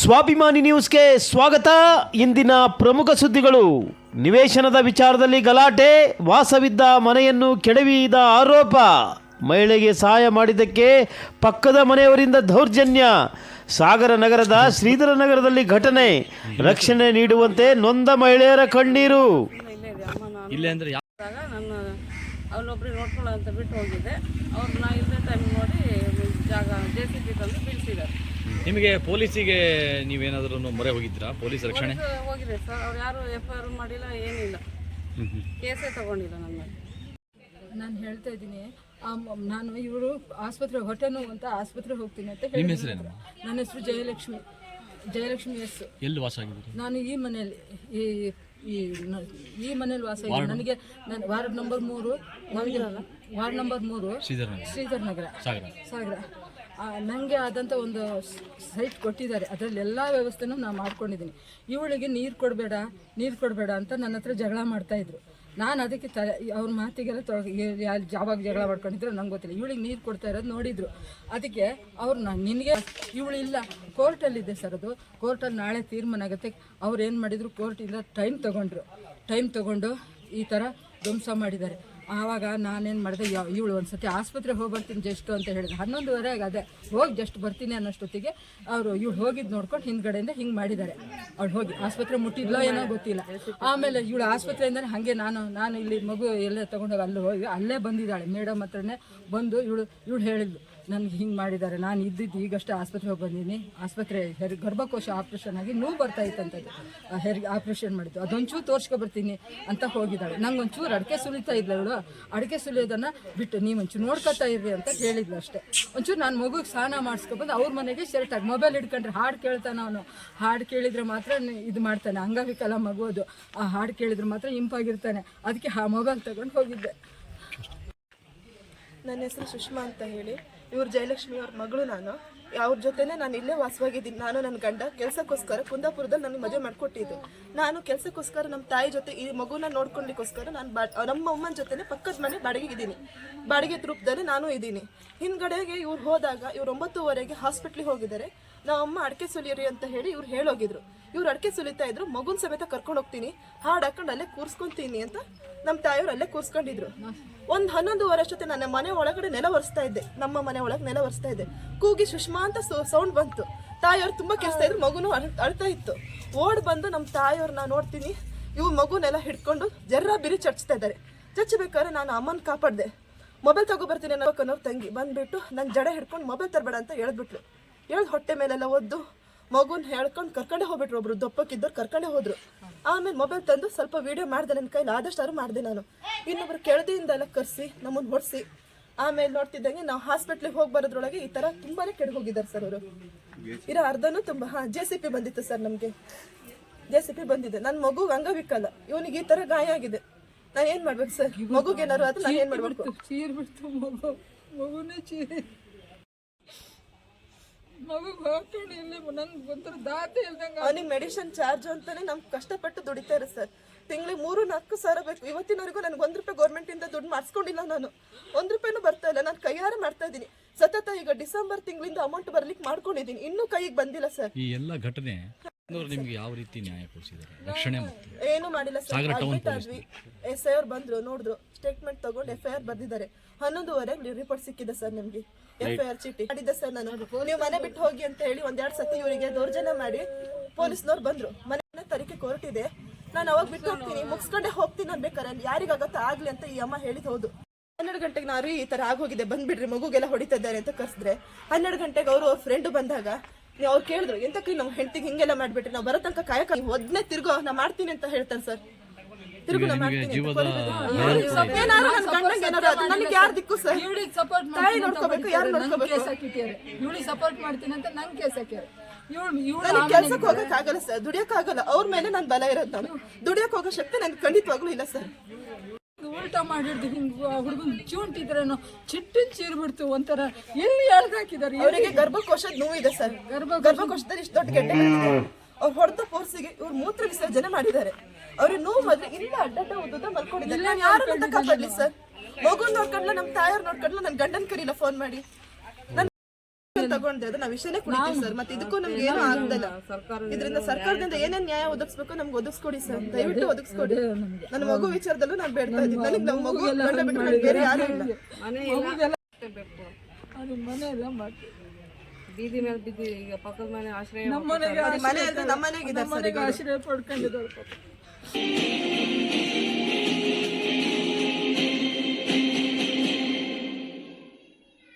ಸ್ವಾಭಿಮಾನಿ ನ್ಯೂಸ್ಗೆ ಸ್ವಾಗತ. ಇಂದಿನ ಪ್ರಮುಖ ಸುದ್ದಿಗಳು. ನಿವೇಶನದ ವಿಚಾರದಲ್ಲಿ ಗಲಾಟೆ, ವಾಸವಿದ್ದ ಮನೆಯನ್ನು ಕೆಡವಿದ ಆರೋಪ, ಮಹಿಳೆಗೆ ಸಹಾಯ ಮಾಡಿದ್ದಕ್ಕೆ ಪಕ್ಕದ ಮನೆಯವರಿಂದ ದೌರ್ಜನ್ಯ, ಸಾಗರ ನಗರದ ಶ್ರೀಧರ ನಗರದಲ್ಲಿ ಘಟನೆ, ರಕ್ಷಣೆ ನೀಡುವಂತೆ ನೊಂದ ಮಹಿಳೆಯರ ಕಣ್ಣೀರು. ನಾನು ಅವಳೊಬ್ಬರಿಗೆ ನೋಡ್ಕೊಳ್ಳೋ ಅಂತ ಬಿಟ್ಟು ಹೋಗಿದ್ದೆ. ಅವ್ರನ್ನ ಇಲ್ಲದೆ ಟೈಮ್ ನೋಡಿ ಜಾಗ JCB ತಂದು ಬೀಳಿಸಿದ್ದಾರೆ. ನಿಮಗೆ ಪೊಲೀಸಿಗೆ ನೀವೇನಾದ್ರೂ ಮೊರೆ ಹೋಗಿದ್ದೀರಾ? ಪೊಲೀಸ್ ರಕ್ಷಣೆ ಹೋಗಿದೆ ಸರ್. ಅವ್ರು ಯಾರು FIR ಮಾಡಿಲ್ಲ, ಏನಿಲ್ಲ, ಕೇಸೇ ತಗೊಂಡಿಲ್ಲ ನನ್ನ ಮೇಲೆ. ನಾನು ಹೇಳ್ತಾ ಇದ್ದೀನಿ, ನಾನು ಇವರು ಆಸ್ಪತ್ರೆ ಹೊಟ್ಟೆ ನೋವು ಅಂತ ಆಸ್ಪತ್ರೆಗೆ ಹೋಗ್ತೀನಿ ಅಂತ ನಿಮ್ಮ ಹೇಳಿ. ಹೆಸರೇನು? ನನ್ನ ಹೆಸರು ಜಯಲಕ್ಷ್ಮಿ ಎಸ್. ಎಲ್ಲಿ ವಾಸ ಆಗಿದ್ದೀರಿ? ನಾನು ಈ ಮನೆಯಲ್ಲಿ ಈ ಮನೇಲಿ ವಾಸ ಇದೆ. ನನಗೆ ನಾನು ವಾರ್ಡ್ ನಂಬರ್ 3 ಶ್ರೀಧರ್ ನಗರ ಸಾಗರ. ನನಗೆ ಆದಂಥ ಒಂದು ಸೈಟ್ ಕೊಟ್ಟಿದ್ದಾರೆ, ಅದರಲ್ಲಿ ಎಲ್ಲ ವ್ಯವಸ್ಥೆನೂ ನಾನು ಮಾಡ್ಕೊಂಡಿದ್ದೀನಿ. ಇವಳಿಗೆ ನೀರು ಕೊಡಬೇಡ ಅಂತ ನನ್ನ ಹತ್ರ ಜಗಳ ಮಾಡ್ತಾಯಿದ್ರು. ನಾನು ಅದಕ್ಕೆ ಅವ್ರ ಮಾತಿಗೆಲ್ಲ ಯಾವಾಗ ಜಗಳ ಮಾಡ್ಕೊಂಡಿದ್ರು ನಂಗೆ ಗೊತ್ತಿಲ್ಲ. ಇವಳಿಗೆ ನೀರು ಕೊಡ್ತಾ ಇರೋದು ನೋಡಿದ್ರು. ಅದಕ್ಕೆ ಅವ್ರು ನಿನಗೆ ಇವಳು ಇಲ್ಲ, ಕೋರ್ಟಲ್ಲಿದೆ ಸರ್, ಅದು ಕೋರ್ಟಲ್ಲಿ ನಾಳೆ ತೀರ್ಮಾನ ಆಗುತ್ತೆ. ಅವ್ರು ಏನು ಮಾಡಿದರು, ಕೋರ್ಟಿಂದ ಟೈಮ್ ತೊಗೊಂಡು ಈ ಥರ ಧ್ವಂಸ ಮಾಡಿದ್ದಾರೆ. ಆವಾಗ ನಾನೇನು ಮಾಡಿದೆ, ಇವಳು ಒಂದು ಸತಿ ಆಸ್ಪತ್ರೆಗೆ ಹೋಗಿ ಬರ್ತೀನಿ ಜಸ್ಟ್ ಅಂತ ಹೇಳಿದೆ. 11:30 ಅದೇ ಹೋಗಿ ಜಸ್ಟ್ ಬರ್ತೀನಿ ಅನ್ನೋಷ್ಟೊತ್ತಿಗೆ ಅವರು ಇವಳು ಹೋಗಿದ್ದು ನೋಡ್ಕೊಂಡು ಹಿಂದ್ಗಡೆಯಿಂದ ಹಿಂಗೆ ಮಾಡಿದ್ದಾರೆ. ಅವಳು ಹೋಗಿ ಆಸ್ಪತ್ರೆ ಮುಟ್ಟಿದ್ಲೋ ಏನೋ ಗೊತ್ತಿಲ್ಲ. ಆಮೇಲೆ ಇವಳು ಆಸ್ಪತ್ರೆಯಿಂದನೇ ಹಾಗೆ ನಾನು ಇಲ್ಲಿ ಮಗು ಎಲ್ಲ ತೊಗೊಂಡೋಗಿ ಅಲ್ಲೇ ಬಂದಿದ್ದಾಳೆ. ಮೇಡಮ್ ಹತ್ರನೇ ಬಂದು ಇವಳು ಹೇಳಿದ್ಲು, ನನಗೆ ಹಿಂಗೆ ಮಾಡಿದ್ದಾರೆ, ನಾನು ಈಗಷ್ಟೇ ಆಸ್ಪತ್ರೆಗೆ ಹೋಗಿ ಬಂದೀನಿ. ಆಸ್ಪತ್ರೆ ಗರ್ಭಕೋಶ ಆಪ್ರೇಷನ್ ಆಗಿ ನೋವು ಬರ್ತಾ ಇತ್ತಂಥದ್ದು, ಆಪ್ರೇಷನ್ ಮಾಡಿದ್ದು, ಅದೊಂಚೂರು ತೋರಿಸ್ಕೊಬರ್ತೀನಿ ಅಂತ ಹೋಗಿದ್ದಾಳೆ. ನಂಗೆ ಒಂಚೂರು ಅಡಿಕೆ ಸುಲಿತಾ ಇದ್ಲ ಇವಳು. ಅಡಿಕೆ ಸುಲಿಯೋದನ್ನು ಬಿಟ್ಟು ನೀವೊಂಚೂರು ನೋಡ್ಕೊತಾ ಇರ್ರಿ ಅಂತ ಹೇಳಿದ್ಲು ಅಷ್ಟೇ. ಒಂಚೂರು ನಾನು ಮಗುಗೆ ಸ್ನಾನ ಮಾಡಿಸ್ಕೊಬಂದು ಅವ್ರ ಮನೆಗೆ ಶರ್ಟಾಗಿ ಮೊಬೈಲ್ ಹಿಡ್ಕೊಂಡ್ರೆ ಹಾಡು ಕೇಳ್ತಾನೆ ಅವನು. ಹಾಡು ಕೇಳಿದರೆ ಮಾತ್ರ ಇದು ಮಾಡ್ತಾನೆ, ಅಂಗವಿಕಲ ಮಗು ಅದು. ಆ ಹಾಡು ಕೇಳಿದ್ರೆ ಮಾತ್ರ ಇಂಪಾಗಿರ್ತಾನೆ. ಅದಕ್ಕೆ ಆ ಮೊಬೈಲ್ ತಗೊಂಡು ಹೋಗಿದ್ದೆ. ನನ್ನ ಹೆಸರು ಸುಷ್ಮಾ ಅಂತ ಹೇಳಿ, ಇವ್ರು ಜಯಲಕ್ಷ್ಮಿ ಅವ್ರ ಮಗಳು. ಅವ್ರ ಜೊತೆನೇ ನಾನು ಇಲ್ಲೇ ವಾಸವಾಗಿದ್ದೀನಿ. ನಾನು ನನ್ನ ಗಂಡ ಕೆಲಸಕ್ಕೋಸ್ಕರ ಕುಂದಾಪುರದಲ್ಲಿ ನನಗೆ ಮದುವೆ ಮಾಡಿಕೊಟ್ಟಿದ್ದು. ನಾನು ಕೆಲಸಕ್ಕೋಸ್ಕರ ನಮ್ಮ ತಾಯಿ ಜೊತೆ ಈ ಮಗುನ ನೋಡ್ಕೊಳ್ಳಿಕ್ಕೋಸ್ಕರ ನಾನು ನಮ್ಮ ಅಮ್ಮನ ಜೊತೆನೇ ಪಕ್ಕದ ಮನೆ ಬಾಡಿಗೆಗಿದ್ದೀನಿ. ಬಾಡಿಗೆ ರೂಪದಲ್ಲಿ ನಾನು ಇದ್ದೀನಿ. ಹಿಂದ್ಗಡೆಗೆ ಇವ್ರು ಹೋದಾಗ ಇವ್ರು 9:30 ಹಾಸ್ಪಿಟ್ಲಿಗೆ ಹೋಗಿದ್ದಾರೆ. ನಾವು ಅಮ್ಮ ಅಡಿಕೆ ಸುಲಿಯರಿ ಅಂತ ಹೇಳಿ ಇವ್ರು ಹೇಳೋಗಿದ್ರು. ಇವ್ರು ಅಡಿಕೆ ಸುಲಿತಾ ಇದ್ರು. ಮಗುನ ಸಮೇತ ಕರ್ಕೊಂಡು ಹೋಗ್ತೀನಿ, ಹಾಡು ಹಾಕೊಂಡು ಅಲ್ಲೇ ಕೂರಿಸ್ಕೊಂತೀನಿ ಅಂತ ನಮ್ಮ ತಾಯಿಯವ್ರು ಅಲ್ಲೇ ಕೂರಿಸ್ಕೊಂಡಿದ್ರು. ಒಂದು 11:30 ಅಷ್ಟೊತ್ತೆ ನನ್ನ ಮನೆ ಒಳಗಡೆ ನೆಲ ಒರೆಸ್ತಾ ಇದ್ದೆ. ನಮ್ಮ ಮನೆ ಒಳಗೆ ನೆಲ ಒರೆಸ್ತಾ ಇದ್ದೆ. ಕೂಗಿ ಸುಷ್ಮಾ ಅಂತ ಸೌಂಡ್ ಬಂತು. ತಾಯಿಯವ್ರು ತುಂಬ ಕೆಲ್ಸ್ತಾ ಇದ್ರು, ಮಗುನು ಅಳ್ತಾ ಇತ್ತು. ಓಡ್ ಬಂದು ನಮ್ಮ ತಾಯಿಯವ್ರನ್ನ ನೋಡ್ತೀನಿ, ಇವು ಮಗುನೆಲ್ಲ ಹಿಡ್ಕೊಂಡು ಜರ್ರ ಬಿರಿ ಚಚ್ತಾ ಇದ್ದಾರೆ. ಚಚ್ಚಬೇಕಾದ್ರೆ ನಾನು ಅಮ್ಮನ ಕಾಪಾಡಿದೆ. ಮೊಬೈಲ್ ತಗೊಬರ್ತೀನಿ ಅನ್ನೋರ್ ತಂಗಿ ಬಂದ್ಬಿಟ್ಟು ನನ್ನ ಜಡೆ ಹಿಡ್ಕೊಂಡು ಮೊಬೈಲ್ ತರಬೇಡ ಅಂತ ಹೇಳ್ಬಿಟ್ಲು. ಹೊಟ್ಟೆ ಮೇಲೆಲ್ಲ ಒದ್ದು ಮಗುನ ಹೇಳ್ಕೊಂಡು ಕರ್ಕೊಂಡೆ ಹೋಗ್ಬಿಟ್ರು. ಒಬ್ರು ದಪ್ಪಕ್ಕಿದ್ದವ್ರು ಕರ್ಕೊಂಡೆ ಹೋದ್ರು. ಆಮೇಲೆ ಮೊಬೈಲ್ ತಂದು ಸ್ವಲ್ಪ ವೀಡಿಯೋ ಮಾಡಿದೆ. ನನ್ನ ಕೈಲಿ ಆದಷ್ಟು ಮಾಡಿದೆ. ನಾನು ಇನ್ನೊಬ್ರು ಕೆಳದಿಯಿಂದ ಎಲ್ಲ ಕರೆಸಿ ನಮ್ಮನ್ನು ಹೊಡಿಸಿ ಆಮೇಲೆ ನೋಡ್ತಿದ್ದಂಗೆ ನಾವು ಹಾಸ್ಪಿಟ್ಲಿಗೆ ಹೋಗಿ ಬರೋದ್ರೊಳಗೆ ಈ ಥರ ತುಂಬಾನೇ ಕೆಡ ಹೋಗಿದ್ದಾರೆ ಸರ್ ಅವರು. ಇರೋ ಅರ್ಧನೂ ತುಂಬ JCB ಬಂದಿತ್ತು ಸರ್. ನಮಗೆ JCB ಬಂದಿದೆ. ನನ್ನ ಮಗುಗೆ ಅಂಗವಿಕಲ, ಇವನಿಗೆ ಈ ಥರ ಗಾಯ ಆಗಿದೆ. ನಾನು ಏನು ಮಾಡ್ಬೇಕು ಸರ್? ಮಗುಗೆ ಏನಾರು ಅದು ನಾನು ಏನು ಮಾಡ್ಬೇಕು? ಮಗುನೇ ಚೀರಿ ಅವನಿಗೆ ಮೆಡಿಸಿನ್ ಚಾರ್ಜ್ ಅಂತಾನೆ ನಮ್ಗೆ ಕಷ್ಟಪಟ್ಟು ದುಡಿತಾರೆ ಸರ್. ತಿಂಗಳಿಗೆ 3-4 ಸಾವಿರ ಬೇಕು. ಇವತ್ತಿನವರೆಗೂ ನನಗೆ 1 ರೂಪಾಯಿ ಗೌರ್ಮೆಂಟಿಂದ ದುಡ್ಡು ಮಾಡಿಸ್ಕೊಂಡಿಲ್ಲ. ನಾನು 1 ರೂಪಾಯಿನೂ ಬರ್ತಾ ಇಲ್ಲ. ನಾನು ಕೈಯಾರೆ ಮಾಡ್ತಾ ಇದ್ದೀನಿ ಸತತ. ಈಗ ಡಿಸೆಂಬರ್ ತಿಂಗಳಿಂದ ಅಮೌಂಟ್ ಬರ್ಲಿಕ್ಕೆ ಮಾಡ್ಕೊಂಡಿದ್ದೀನಿ, ಇನ್ನೂ ಕೈಗೆ ಬಂದಿಲ್ಲ ಸರ್. ಈ ಎಲ್ಲ ಘಟನೆ ನಿಮ್ಗೆ ಯಾವ ರೀತಿ ನ್ಯಾಯ ಕೊಡಿಸಿದ್ದಾರೆ? ರಕ್ಷಣೆ ಏನು ಮಾಡಿಲ್ಲ ಸರ್. ಅಡ್ಮಿಟ್ ಆದ್ವಿ, SI ಅವ್ರು ಬಂದ್ರು, ನೋಡಿದ್ರು, ಸ್ಟೇಟ್ಮೆಂಟ್ ತಗೊಂಡು FIR ಬರ್ದಿದ್ದಾರೆ. 11:30 ರಿಪೋರ್ಟ್ ಸಿಕ್ಕಿದೆ ಸರ್. ನಿಮ್ಗೆ FIR ಚೀಟಿ ಮಾಡಿದ್ದೆ ಸರ್. ನಾನು ನೀವು ಮನೆ ಬಿಟ್ಟು ಹೋಗಿ ಅಂತ ಹೇಳಿ 1-2 ಸತಿ ಇವರಿಗೆ ದೌರ್ಜನ್ಯ ಮಾಡಿ ಪೊಲೀಸ್ನವ್ರು ಬಂದ್ರು. ಮನೆ ತನಿಖೆ ಕೋರ್ಟ್ ಇದೆ, ನಾನು ಅವಾಗ ಬಿಟ್ಟು ಹೋಗ್ತೀನಿ, ಮುಗಿಸ್ಕೊಂಡೆ ಹೋಗ್ತೀನಿ ಅನ್ಬೇಕಾರೆ ಯಾರಿಗಾಗತ್ತ ಆಗ್ಲಿ ಅಂತ ಈ ಅಮ್ಮ ಹೇಳಿದ್. ಹೌದು, 12 ಗಂಟೆಗೆ ನಾನು ಈ ತರ ಆಗೋಗಿದೆ, ಬಂದ್ಬಿಡ್ರಿ ಮಗುಗೆಲ್ಲ ಹೊಡಿತಾ ಇದ್ದಾರೆ ಅಂತ ಕರೆಸಿದ್ರೆ 12 ಗಂಟೆಗೆ ಅವ್ರ ಫ್ರೆಂಡ್ ಬಂದಾಗ ಅವ್ರು ಕೇಳಿದ್ರು, ಎಂತಕ್ಕೆ ನಾವು ಹೆಂಡತಿಗೆ ಹಿಂಗೆಲ್ಲ ಮಾಡ್ಬಿಟ್ರಿ, ನಾವು ಬರೋ ತನಕ ಕಾಯಕ ಒದ್ನೇ ತಿರ್ಗೋ ನಾ ಮಾಡ್ತೀನಿ ಅಂತ ಹೇಳ್ತಾರೆ ಸರ್. ತಿರುಗು ನಾ ಮಾಡ್ತೀನಿ. ನನಗೆ ಯಾರು ದಿಕ್ಕು ಸರ್? ತಾಯಿ ನೋಡ್ಕೋಬೇಕು, ಯಾರು ನೋಡ್ಕೋಬೇಕು? ಇವಳಿಗೆ ಸಪೋರ್ಟ್ ಮಾಡ್ತೀನಿ ಅಂತ ನಂಗೆ ಕೇಸ್ ಹಾಕ್ಯಾರ. ನನಗೆ ಕೆಲ್ಸಕ್ಕೆ ಹೋಗಕ್ ಆಗಲ್ಲ ಸರ್, ದುಡಿಯಕ್ ಆಗಲ್ಲ. ಅವ್ರ ಮೇಲೆ ನಾನು ಬಲ ಇರೋದು. ನಾನು ದುಡಿಯಕ್ ಹೋಗೋ ಶಕ್ತಿ ನನ್ಗೆ ಖಂಡಿತವಾಗ್ಲೂ ಇಲ್ಲ ಸರ್. ಉಲ್ಟಾ ಮಾಡಿಡ್ದು ಹಿಂಗೆ ಹುಡುಗನ್ ಚೂಂಟಿದ್ರೇನು ಚಿಟ್ಟಿನ ಚೀರ್ಬಿಡ್ತು. ಒಂಥರ ಎಲ್ಲಿ ಎಳ್ದಾಕಿದ್ದಾರೆ. ಅವರಿಗೆ ಗರ್ಭಕೋಶದ ನೋವಿದೆ ಸರ್. ಗರ್ಭಕೋಶದಲ್ಲಿ ಇಷ್ಟು ದೊಡ್ಡ ಗೆಡ್ಡೆ ಬಿಟ್ಟಿದೆ. ಅವ್ರು ಹೊಡೆದ ಫೋರ್ಸಿಗೆ ಇವ್ರು ಮೂತ್ರ ವಿಸರ್ಜನೆ ಮಾಡಿದ್ದಾರೆ. ಅವ್ರಿಗೆ ನೋವು ಬಂದ್ರೆ ಇಲ್ಲ ಅಡ್ಡ ಉದ್ದ ಮಲ್ಕೊಂಡಿದ್ದಾರೆ. ನಾನು ಯಾರು ಅಂತ ಕಾಪಾಡ್ಲಿ ಸರ್? ಮಗು ನೋಡ್ಕೊಂಡ್ಲ, ನಮ್ಮ ತಾಯಾರು ನೋಡ್ಕೊಂಡ್ಲ, ನನ್ನ ಗಂಡನ ಕರೀಲ ಫೋನ್ ಮಾಡಿ. ತಗೊಂಡೆ ಅದು ನಾವು ವಿಷಯನೇ ಕುಡಿತೀವಿ ಸರ್. ಮತ್ತೆ ಇದಕ್ಕೂ ನಮ್ಗೆ ಏನು ಆಗ್ದಲ್ಲ. ಇದರಿಂದ ಸರ್ಕಾರದಿಂದ ಏನೇನ್ ನ್ಯಾಯ ಒದಗಿಸ್ಬೇಕು ನಮ್ಗೆ ಒದಗಿಸ್ಕೊಡಿ ಸರ್, ದಯವಿಟ್ಟು ಒದಗಿಸ್ಕೊಡಿ. ನನ್ನ ಮಗು ವಿಚಾರದಲ್ಲೂ ನಾನು ಬೇಡ್ತಾ ಇದ್ದೀನಿ. ನನಗೆ ನಮ್ಮ ಮಗು ಗಂಡ ಬಿಟ್ಟು ನನಗೆ ಬೇರೆ ಯಾರು ಇಲ್ಲ. ಅದು ಮನೆ ಎಲ್ಲ ಮಾಡ್ತೀವಿ. ಬೀದಿ ಮೇಲೆ ಬಿದ್ದು ಈಗ ಪಕ್ಕದ ಮನೆ ಆಶ್ರಯ, ಅದು ಮನೆ ಅಂದ್ರೆ ನಮ್ಮ ಮನೆಗೆ ಇದೆ ಸರ್. ಆಶ್ರಯ ಪಡ್ಕೊಂಡಿದ್ದಾರೆ ಪಾಪ.